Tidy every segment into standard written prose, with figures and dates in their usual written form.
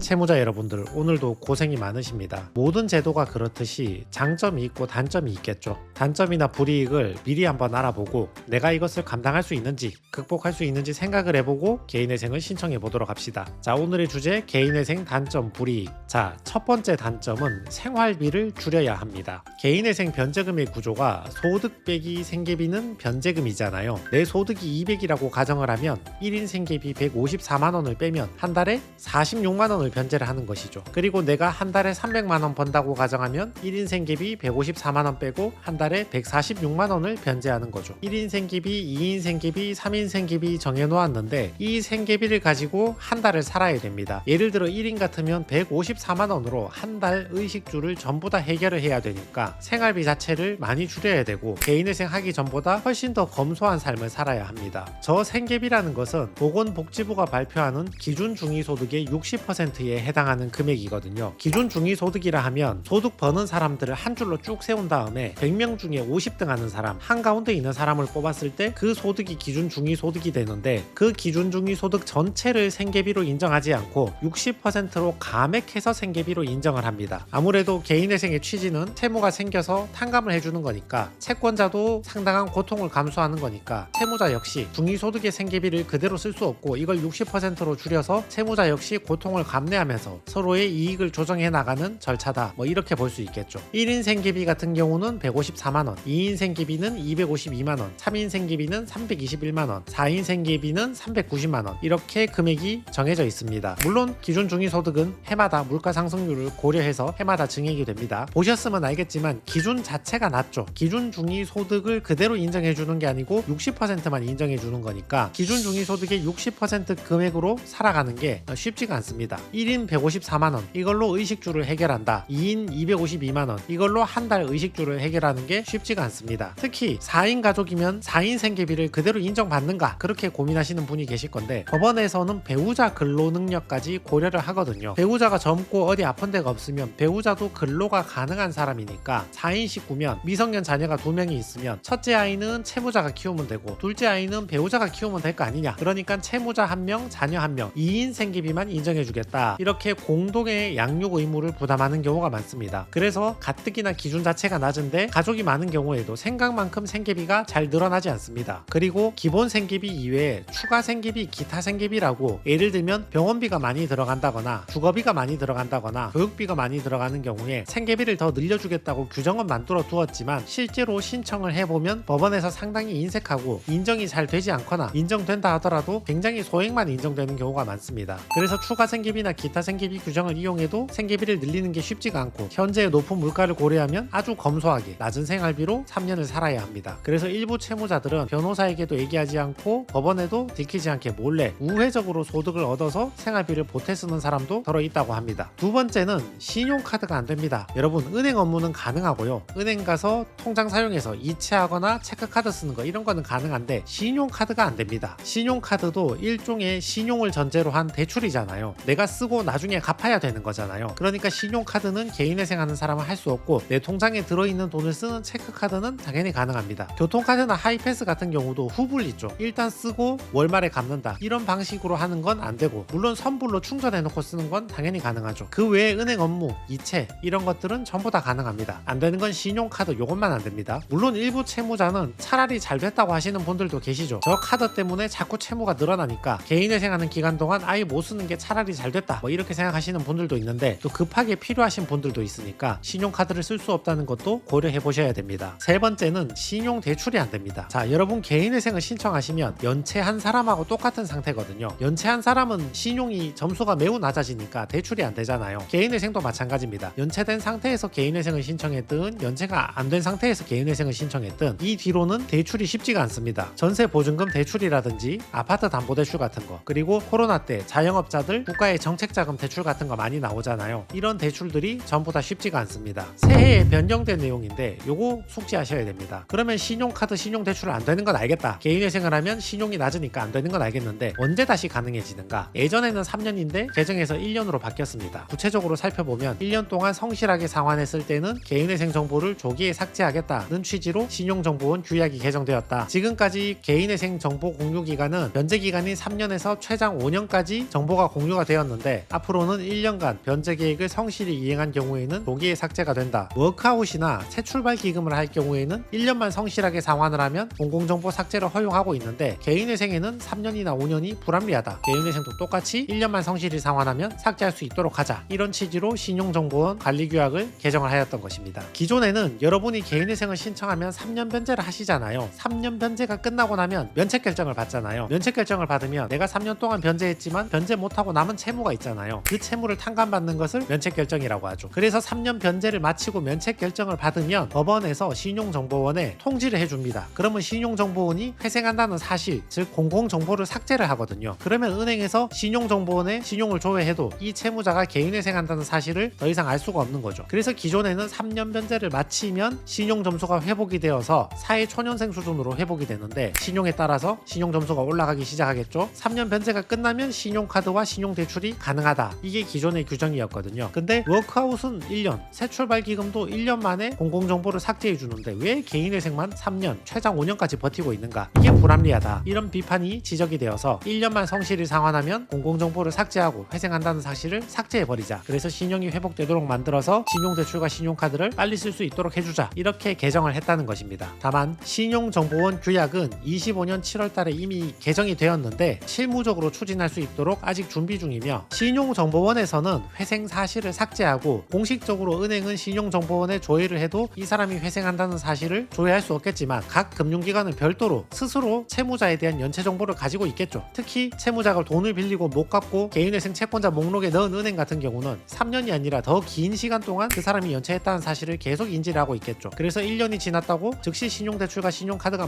채무자 여러분들, 오늘도 고생이 많으십니다. 모든 제도가 그렇듯이 장점이 있고 단점이 있겠죠. 단점이나 불이익을 미리 한번 알아보고 내가 이것을 감당할 수 있는지, 극복할 수 있는지 생각을 해보고 개인회생을 신청해 보도록 합시다. 자, 오늘의 주제 개인회생 단점 불이익. 자, 첫 번째 단점은 생활비를 줄여야 합니다. 개인회생 변제금의 구조가 소득 빼기 생계비는 변제금이잖아요. 내 소득이 200이라고 가정을 하면 1인 생계비 154만원을 빼면 한 달에 46만원을 변제를 하는 것이죠. 그리고 내가 한 달에 300만원 번다고 가정하면 1인 생계비 154만원 빼고 한 달에 146만원을 변제하는 거죠. 1인 생계비, 2인 생계비, 3인 생계비 정해놓았는데 이 생계비를 가지고 한 달을 살아야 됩니다. 예를 들어 1인 같으면 154만원으로 한 달 의식주를 전부 다 해결을 해야 되니까 생활비 자체를 많이 줄여야 되고 개인회생 하기 전보다 훨씬 더 검소한 삶을 살아야 합니다. 저 생계비라는 것은 보건복지부가 발표하는 기준 중위소득의 60%에 해당하는 금액이거든요. 기준 중위소득이라 하면 소득 버는 사람들을 한 줄로 쭉 세운 다음에 100명 중에 50등 하는 사람, 한가운데 있는 사람을 뽑았을 때 그 소득이 기준 중위소득이 되는데 그 기준 중위소득 전체를 생계비로 인정하지 않고 60%로 감액해서 생계비로 인정을 합니다. 아무래도 개인회생의 취지는 채무가 생겨서 탕감을 해주는 거니까 채권자도 상당한 고통을 감수하는 거니까 채무자 역시 중위소득의 생계비를 그대로 쓸 수 없고 이걸 60%로 줄여서 채무자 역시 고통을 감내하면서 서로의 이익을 조정해 나가는 절차다, 뭐 이렇게 볼 수 있겠죠. 1인 생계비 같은 경우는 154만원, 2인 생계비는 252만원, 3인 생계비는 321만원, 4인 생계비는 390만원, 이렇게 금액이 정해져 있습니다. 물론 기준 중위소득은 해마다 물가 상승률을 고려해서 해마다 증액이 됩니다. 보셨으면 알겠지만 기준 자체가 낮죠. 기준 중위소득을 그대로 인정해 주는 게 아니고 60%만 인정해 주는 거니까 기준 중위소득의 60% 금액으로 살아가는 게 쉽지가 않습니다. 1인 154만원 이걸로 의식주를 해결한다. 2인 252만원 이걸로 한 달 의식주를 해결하는 게 쉽지가 않습니다. 특히 4인 가족이면 4인 생계비를 그대로 인정받는가, 그렇게 고민하시는 분이 계실 건데 법원에서는 배우자 근로 능력까지 고려를 하거든요. 배우자가 젊고 어디 아픈 데가 없으면 배우자도 근로가 가능한 사람이니까 4인 식구면 미성년 자녀가 2명이 있으면 첫째 아이는 채무자가 키우면 되고 둘째 아이는 배우자가 키우면 될 거 아니냐. 그러니까 채무자 1명, 자녀 1명, 2인 생계비만 인정해주겠다. 이렇게 공동의 양육 의무를 부담하는 경우가 많습니다. 그래서 가뜩이나 기준 자체가 낮은데 가족이 많은 경우에도 생각만큼 생계비가 잘 늘어나지 않습니다. 그리고 기본 생계비 이외에 추가 생계비, 기타 생계비라고 예를 들면 병원비가 많이 들어간다거나 주거비가 많이 들어간다거나 교육비가 많이 들어가는 경우에 생계비를 더 늘려주겠다고 규정은 만들어 두었지만 실제로 신청을 해보면 법원에서 상당히 인색하고 인정이 잘 되지 않거나 인정된다 하더라도 굉장히 소액만 인정되는 경우가 많습니다. 그래서 추가 생계비나 기타 생계비 규정을 이용해도 생계비를 늘리는 게 쉽지가 않고 현재의 높은 물가를 고려하면 아주 검소하게 낮은 생활비로 3년을 살아야 합니다. 그래서 일부 채무자들은 변호사에게도 얘기하지 않고 법원에도 들키지 않게 몰래 우회적으로 소득을 얻어서 생활비를 보태 쓰는 사람도 더러 있다고 합니다. 두 번째는 신용카드가 안 됩니다. 여러분, 은행 업무는 가능하고요. 은행 가서 통장 사용해서 이체하거나 체크카드 쓰는 거 이런 거는 가능한데 신용카드가 안 됩니다. 신용카드도 일종의 신용을 전제로 한 대출이잖아요. 내가 쓰고 나중에 갚아야 되는 거잖아요. 그러니까 신용카드는 개인회생하는 사람은 할 수 없고 내 통장에 들어있는 돈을 쓰는 체크카드는 당연히 가능합니다. 교통카드나 하이패스 같은 경우도 후불리죠. 일단 쓰고 월말에 갚는다, 이런 방식으로 하는 건 안 되고, 물론 선불로 충전해놓고 쓰는 건 당연히 가능하죠. 그 외에 은행 업무, 이체 이런 것들은 전부 다 가능합니다. 안 되는 건 신용카드, 요것만 안 됩니다. 물론 일부 채무자는 차라리 잘 됐다고 하시는 분들도 계시죠. 저 카드 때문에 자꾸 채무가 늘어나니까 개인회생하는 기간 동안 아예 못 쓰는 게 차라리 잘 됐다, 뭐 이렇게 생각하시는 분들도 있는데 또 급하게 필요하신 분들도 있으니까 신용카드를 쓸 수 없다는 것도 고려해 보셔야 됩니다. 세 번째는 신용대출이 안 됩니다. 자, 여러분 개인회생을 신청하시면 연체한 사람하고 똑같은 상태거든요. 연체한 사람은 신용이 점수가 매우 낮아지니까 대출이 안 되잖아요. 개인회생도 마찬가지입니다. 연체된 상태에서 개인회생을 신청했든 연체가 안 된 상태에서 개인회생을 신청했든 이 뒤로는 대출이 쉽지가 않습니다. 전세보증금 대출이라든지 아파트 담보대출 같은 거, 그리고 코로나 때 자영업자들 국가의 정책자금 대출 같은 거 많이 나오잖아요. 이런 대출들이 전부 다 쉽지가 않습니다. 새해에 변경된 내용인데 요거 숙지하셔야 됩니다. 그러면 신용카드, 신용대출 안 되는 건 알겠다. 개인회생을 하면 신용이 낮으니까 안 되는 건 알겠는데 언제 다시 가능해지는가? 예전에는 3년인데 개정해서 1년으로 바뀌었습니다. 구체적으로 살펴보면 1년 동안 성실하게 상환했을 때는 개인회생 정보를 조기에 삭제하겠다는 취지로 신용정보원 규약이 개정되었다. 지금까지 개인회생 정보 공유 기간은 면제 기간이 3년에서 최장 5년까지 정보가 공유가 되었는데 있는데 앞으로는 1년간 변제 계획을 성실히 이행한 경우에는 조기에 삭제가 된다. 워크아웃이나 새 출발 기금을 할 경우에는 1년만 성실하게 상환을 하면 공공정보 삭제를 허용하고 있는데 개인회생에는 3년이나 5년이 불합리하다. 개인회생도 똑같이 1년만 성실히 상환하면 삭제할 수 있도록 하자. 이런 취지로 신용정보원 관리규약을 개정을 하였던 것입니다. 기존에는 여러분이 개인회생을 신청하면 3년 변제를 하시잖아요. 3년 변제가 끝나고 나면 면책결정을 받잖아요. 면책결정을 받으면 내가 3년 동안 변제했지만 변제 못하고 남은 채무가 있잖아요. 그 채무를 탕감받는 것을 면책결정이라고 하죠. 그래서 3년 변제를 마치고 면책결정을 받으면 법원에서 신용정보원에 통지를 해줍니다. 그러면 신용정보원이 회생한다는 사실, 즉 공공정보를 삭제를 하거든요. 그러면 은행에서 신용정보원에 신용을 조회해도 이 채무자가 개인회생한다는 사실을 더 이상 알 수가 없는 거죠. 그래서 기존에는 3년 변제를 마치면 신용점수가 회복이 되어서 사회초년생 수준으로 회복이 되는데 신용에 따라서 신용점수가 올라가기 시작하겠죠. 3년 변제가 끝나면 신용카드와 신용대출이 가능하다. 이게 기존의 규정이었거든요. 근데 워크아웃은 1년, 새 출발 기금도 1년 만에 공공정보를 삭제해 주는데 왜 개인회생만 3년, 최장 5년까지 버티고 있는가? 이게 불합리하다. 이런 비판이 지적이 되어서 1년만 성실히 상환하면 공공정보를 삭제하고 회생한다는 사실을 삭제해버리자. 그래서 신용이 회복되도록 만들어서 신용대출과 신용카드를 빨리 쓸 수 있도록 해주자. 이렇게 개정을 했다는 것입니다. 다만 신용정보원 규약은 25년 7월달에 이미 개정이 되었는데 실무적으로 추진할 수 있도록 아직 준비 중이며 신용정보원에서는 회생 사실을 삭제하고 공식적으로 은행은 신용정보원에 조회를 해도 이 사람이 회생한다는 사실을 조회할 수 없겠지만 각 금융기관은 별도로 스스로 채무자에 대한 연체 정보를 가지고 있겠죠. 특히 채무자가 돈을 빌리고 못 갚고 개인회생 채권자 목록에 넣은 은행 같은 경우는 3년이 아니라 더 긴 시간 동안 그 사람이 연체했다는 사실을 계속 인지를 하고 있겠죠. 그래서 1년이 지났다고 즉시 신용대출과 신용카드가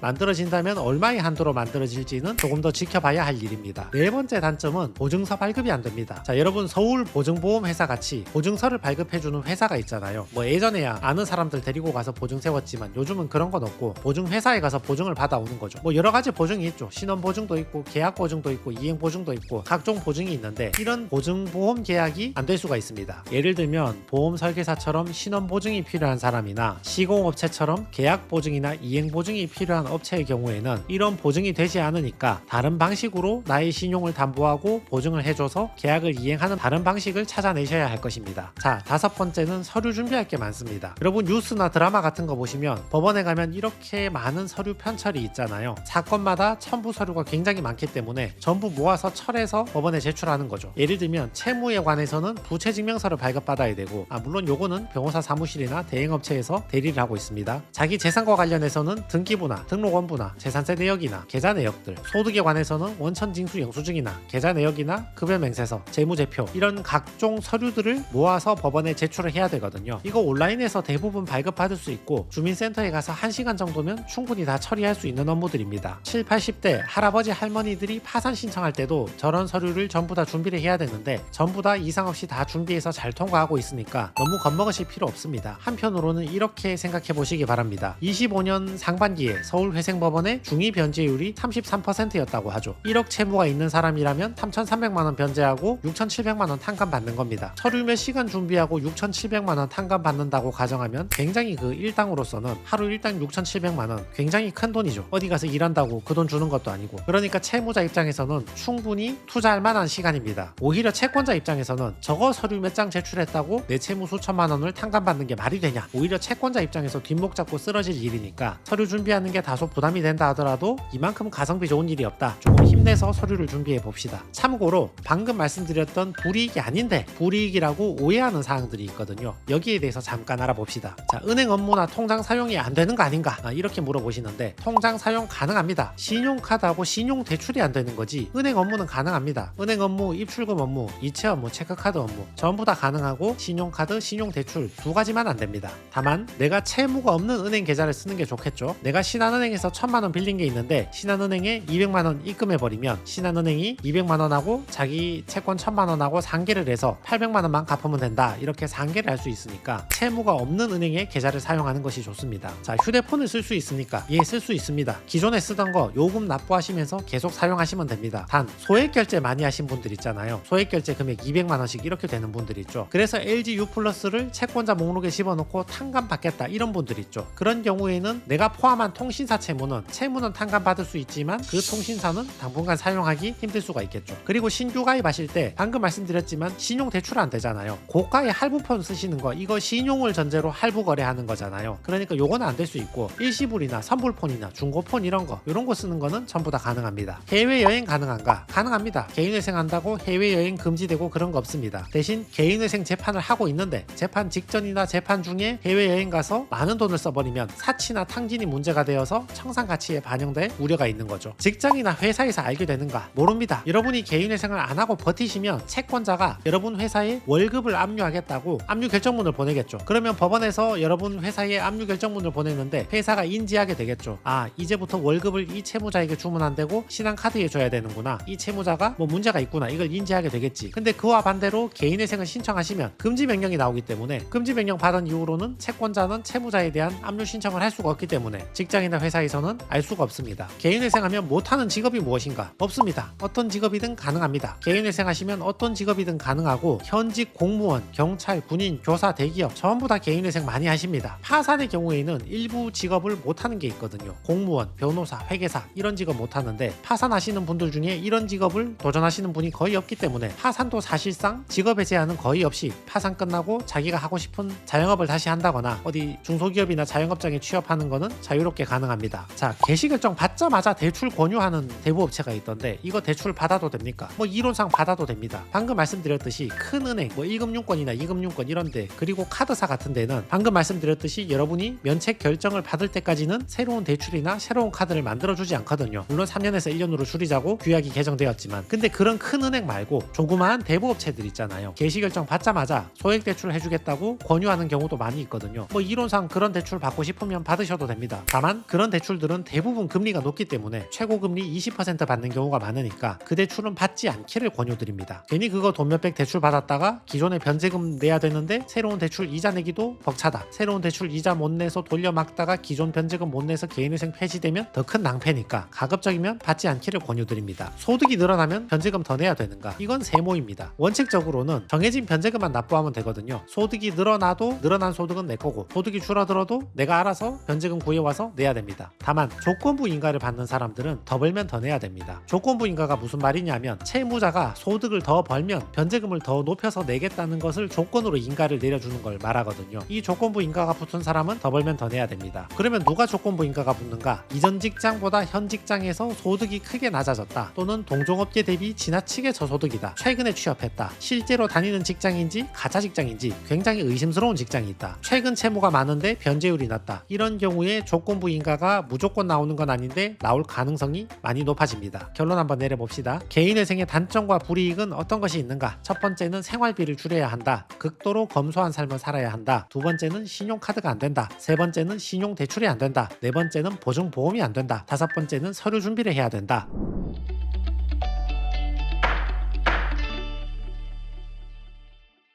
만들어진다면 얼마의 한도로 만들어질지는 조금 더 지켜봐야 할 일입니다. 네 번째 단점은 보증서 발급이 안 됩니다. 자, 여러분 서울 보증보험회사 같이 보증서를 발급해주는 회사가 있잖아요. 뭐 예전에야 아는 사람들 데리고 가서 보증 세웠지만 요즘은 그런 건 없고 보증회사에 가서 보증을 받아오는 거죠. 뭐 여러 가지 보증이 있죠. 신원보증도 있고 계약보증도 있고 이행보증도 있고 각종 보증이 있는데 이런 보증보험 계약이 안 될 수가 있습니다. 예를 들면 보험 설계사처럼 신원보증이 필요한 사람이나 시공업체처럼 계약보증이나 이행보증이 필요한 업체의 경우에는 이런 보증이 되지 않으니까 다른 방식으로 나의 신용을 담보하고 보증을 해줘서 계약을 이행하는 다른 방식을 찾아내셔야 할 것입니다. 자, 다섯 번째는 서류 준비할 게 많습니다. 여러분 뉴스나 드라마 같은 거 보시면 법원에 가면 이렇게 많은 서류 편철이 있잖아요. 사건마다 첨부 서류가 굉장히 많기 때문에 전부 모아서 철해서 법원에 제출하는 거죠. 예를 들면 채무에 관해서는 부채증명서를 발급받아야 되고 물론 요거는 변호사 사무실이나 대행업체에서 대리를 하고 있습니다. 자기 재산과 관련해서는 등기부나 등록원부나 재산세 내역이나 계좌 내역들, 소득에 관해서는 원천징수 영수증이나 계좌 내역이나 급여맹세서, 재무제표 이런 각종 서류들을 모아서 법원에 제출을 해야 되거든요. 이거 온라인에서 대부분 발급받을 수 있고 주민센터에 가서 1시간 정도면 충분히 다 처리할 수 있는 업무들입니다. 7, 80대 할아버지 할머니들이 파산 신청할 때도 저런 서류를 전부 다 준비를 해야 되는데 전부 다 이상 없이 다 준비해서 잘 통과하고 있으니까 너무 겁먹으실 필요 없습니다. 한편으로는 이렇게 생각해 보시기 바랍니다. 25년 상반기에 서울회생법원의 중위 변제율이 33%였다고 하죠. 1억 채무가 있는 사람이라면 3,300만원 변제하고 6,700만원 탕감 받는 겁니다. 서류 몇 시간 준비하고 6,700만원 탕감 받는다고 가정하면 굉장히 그 일당으로서는 하루 일당 6,700만원 굉장히 큰 돈이죠. 어디 가서 일한다고 그 돈 주는 것도 아니고. 그러니까 채무자 입장에서는 충분히 투자할 만한 시간입니다. 오히려 채권자 입장에서는 저거 서류 몇 장 제출했다고 내 채무 수천만 원을 탕감받는 게 말이 되냐. 오히려 채권자 입장에서 뒷목 잡고 쓰러질 일이니까 서류 준비하는 게 다소 부담이 된다 하더라도 이만큼 가성비 좋은 일이 없다. 조금 힘내서 서류를 준비해 봅시다. 참고로 방금 말씀드렸던 불이익이 아닌데 불이익이라고 오해하는 사항들이 있거든요. 여기에 대해서 잠깐 알아봅시다. 자, 은행 업무나 통장 사용이 안 되는 거 아닌가? 이렇게 물어보시는데 통장 사용 가능합니다. 신용카드하고 신용대출이 안 되는 거지 은행 업무는 가능합니다. 은행 업무, 입출금 업무, 이체 업무, 체크카드 업무 전부 다 가능하고 신용카드, 신용대출 두 가지만 안 됩니다. 다만 내가 채무가 없는 은행 계좌를 쓰는 게 좋겠죠. 내가 신한은행에서 1,000만원 빌린 게 있는데 신한은행에 200만원 입금해버리면 신한은행이 200만원하고 자기 채권 1,000만원하고 상계를 해서 800만원만 갚으면 된다. 이렇게 상계를 할 수 있으니까 채무가 없는 은행의 계좌를 사용하는 것이 좋습니다. 자, 휴대폰을 쓸 수 있습니까? 예, 쓸 수 있습니다. 기존에 쓰던 거 요금 납부하시면서 계속 사용하시면 됩니다. 단 소액 결제 많이 하신 분들 있잖아요. 소액 결제 금액 200만원씩 이렇게 되는 분들 있죠. 그래서 LG U+를 채권자 목록에 집어넣고 탕감 받겠다 이런 분들 있죠. 그런 경우에는 내가 포함한 통신사 채무는 탕감 받을 수 있지만 그 통신사는 당분간 사용하기 힘들 수가 있겠죠. 그리고 신규 초가입하실 때 방금 말씀드렸지만 신용 대출 안 되잖아요. 고가의 할부폰 쓰시는 거 이거 신용을 전제로 할부 거래하는 거잖아요. 그러니까 요거는 안 될 수 있고 일시불이나 선불폰이나 중고폰 이런 거 쓰는 거는 전부 다 가능합니다. 해외여행 가능한가? 가능합니다. 개인회생 한다고 해외여행 금지되고 그런 거 없습니다. 대신 개인회생 재판을 하고 있는데 재판 직전이나 재판 중에 해외여행 가서 많은 돈을 써버리면 사치나 탕진이 문제가 되어서 청산가치에 반영될 우려가 있는 거죠. 직장이나 회사에서 알게 되는가? 모릅니다. 여러분이 개인회생을 안 하고 버티시면 채권자가 여러분 회사에 월급을 압류하겠다고 압류 결정문을 보내겠죠. 그러면 법원에서 여러분 회사에 압류 결정문을 보냈는데 회사가 인지하게 되겠죠. 아, 이제부터 월급을 이 채무자에게 주면 안 되고 신한카드에 줘야 되는구나. 이 채무자가 뭐 문제가 있구나. 이걸 인지하게 되겠지. 근데 그와 반대로 개인회생을 신청하시면 금지명령이 나오기 때문에 금지명령 받은 이후로는 채권자는 채무자에 대한 압류 신청을 할 수가 없기 때문에 직장이나 회사에서는 알 수가 없습니다. 개인회생하면 못하는 직업이 무엇인가? 없습니다. 어떤 직업이든 가능합니다. 개인회생하시면 어떤 직업이든 가능하고 현직 공무원, 경찰, 군인, 교사, 대기업 전부 다 개인회생 많이 하십니다. 파산의 경우에는 일부 직업을 못하는 게 있거든요. 공무원, 변호사, 회계사 이런 직업 못하는데 파산하시는 분들 중에 이런 직업을 도전하시는 분이 거의 없기 때문에 파산도 사실상 직업의 제한은 거의 없이 파산 끝나고 자기가 하고 싶은 자영업을 다시 한다거나 어디 중소기업이나 자영업장에 취업하는 거는 자유롭게 가능합니다. 자, 개시결정 받자마자 대출 권유하는 대부업체가 있던데 이거 대출 받아도 됩니까? 뭐 이론상 받아도 됩니다. 방금 말씀드렸듯이 큰 은행, 뭐 1금융권이나 2금융권 이런데 그리고 카드사 같은 데는 방금 말씀드렸듯이 여러분이 면책 결정을 받을 때까지는 새로운 대출이나 새로운 카드를 만들어주지 않거든요. 물론 3년에서 1년으로 줄이자고 규약이 개정되었지만 근데 그런 큰 은행 말고 조그마한 대부업체들 있잖아요. 개시결정 받자마자 소액대출 해주겠다고 권유하는 경우도 많이 있거든요. 뭐 이론상 그런 대출 받고 싶으면 받으셔도 됩니다. 다만 그런 대출들은 대부분 금리가 높기 때문에 최고금리 20% 받는 경우가 많으니까 그 대출은 받지 않기를 권유드립니다. 괜히 그거 돈 몇백 대출 받았다가 기존에 변제금 내야 되는데 새로운 대출 이자 내기도 벅차다. 새로운 대출 이자 못 내서 돌려막다가 기존 변제금 못 내서 개인회생 폐지되면 더 큰 낭패니까 가급적이면 받지 않기를 권유드립니다. 소득이 늘어나면 변제금 더 내야 되는가? 이건 세모입니다. 원칙적으로는 정해진 변제금만 납부하면 되거든요. 소득이 늘어나도 늘어난 소득은 내 거고 소득이 줄어들어도 내가 알아서 변제금 구해와서 내야 됩니다. 다만 조건부 인가를 받는 사람들은 더 벌면 더 내야 됩니다. 조건부 인가가 무슨 말이냐면 채무자가 소득을 더 벌면 변제금을 더 높여서 내겠다는 것을 조건으로 인가를 내려주는 걸 말하거든요. 이 조건부 인가가 붙은 사람은 더 벌면 더 내야 됩니다. 그러면 누가 조건부 인가가 붙는가? 이전 직장보다 현 직장에서 소득이 크게 낮아졌다. 또는 동종업계 대비 지나치게 저소득이다. 최근에 취업했다. 실제로 다니는 직장인지 가짜 직장인지 굉장히 의심스러운 직장이 있다. 최근 채무가 많은데 변제율이 낮다. 이런 경우에 조건부 인가가 무조건 나오는 건 아닌데 나올 가능성이 많이 높아집니다. 결론 한번 내려봅시다. 개인회생의 단점과 불이익은 어떤 것이 있는가? 첫 번째는 생활비를 줄여야 한다. 극도로 검소한 삶을 살아야 한다. 두 번째는 신용카드가 안 된다. 세 번째는 신용대출이 안 된다. 네 번째는 보증보험이 안 된다. 다섯 번째는 서류 준비를 해야 된다.